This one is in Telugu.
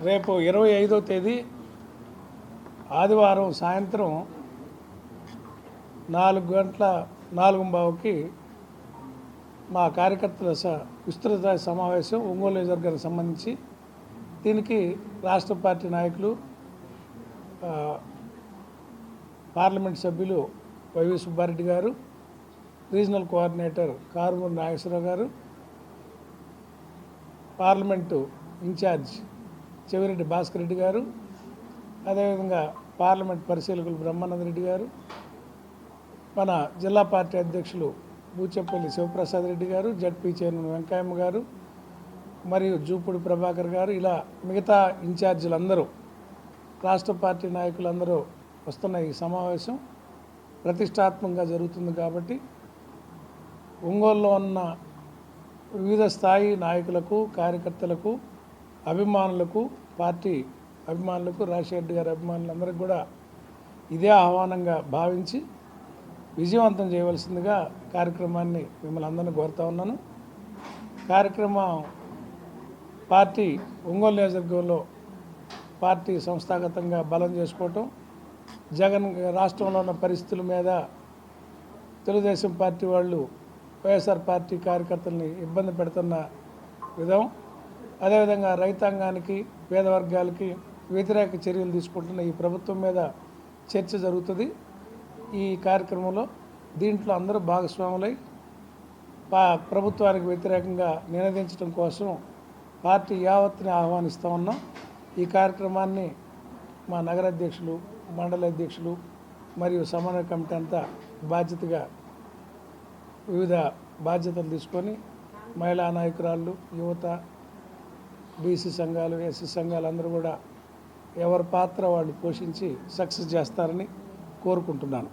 రేపు 25వ తేదీ ఆదివారం సాయంత్రం 4:15కి మా కార్యకర్తల విస్తృత సమావేశం ఒంగోలు నియోజకవర్గానికి సంబంధించి దీనికి రాష్ట్ర పార్టీ నాయకులు పార్లమెంట్ సభ్యులు వైవి సుబ్బారెడ్డి గారు, రీజనల్ కోఆర్డినేటర్ కారుమూరి నాగేశ్వరరావు గారు, పార్లమెంటు ఇన్ఛార్జ్ చెవిరెడ్డి భాస్కర్ రెడ్డి గారు, అదేవిధంగా పార్లమెంట్ పరిశీలకులు బ్రహ్మానంద రెడ్డి గారు, మన జిల్లా పార్టీ అధ్యక్షులు బూచెపల్లి శివప్రసాద్ రెడ్డి గారు, జడ్పీ చైర్మన్ వెంకయ్యమ్మ గారు మరియు జూపూడి ప్రభాకర్ గారు, ఇలా మిగతా ఇన్ఛార్జీలందరూ రాష్ట్ర పార్టీ నాయకులందరూ వస్తున్న ఈ సమావేశం ప్రతిష్టాత్మకంగా జరుగుతుంది. కాబట్టి ఒంగోలులో ఉన్న వివిధ స్థాయి నాయకులకు, కార్యకర్తలకు, అభిమానులకు, పార్టీ అభిమానులకు, రాజశేఖర్ గారి అభిమానులందరికీ కూడా ఇదే ఆహ్వానంగా భావించి విజయవంతం చేయవలసిందిగా కార్యక్రమాన్ని మిమ్మల్ని అందరినీ కోరుతా ఉన్నాను. కార్యక్రమం పార్టీ ఒంగోలు నియోజకవర్గంలో పార్టీ సంస్థాగతంగా బలం చేసుకోవటం, జగన్ రాష్ట్రంలో ఉన్న పరిస్థితుల మీద తెలుగుదేశం పార్టీ వాళ్ళు వైఎస్ఆర్ పార్టీ కార్యకర్తల్ని ఇబ్బంది పెడుతున్న విధం, అదేవిధంగా రైతాంగానికి, పేద వర్గాలకి వ్యతిరేక చర్యలు తీసుకుంటున్న ఈ ప్రభుత్వం మీద చర్చ జరుగుతుంది. ఈ కార్యక్రమంలో దీంట్లో అందరూ భాగస్వాములై ప్రభుత్వానికి వ్యతిరేకంగా నినదించడం కోసం పార్టీ యావత్ని ఆహ్వానిస్తూ ఉన్నాం. ఈ కార్యక్రమాన్ని మా నగర అధ్యక్షులు, మండల అధ్యక్షులు మరియు సమన్వయ కమిటీ అంతా బాధ్యతగా వివిధ బాధ్యతలు తీసుకొని మహిళా నాయకురాళ్ళు, యువత, బీసీ సంఘాలు, ఎస్సీ సంఘాలు అందరూ కూడా ఎవరి పాత్ర వాళ్ళు పోషించి సక్సెస్ చేస్తారని కోరుకుంటున్నాను.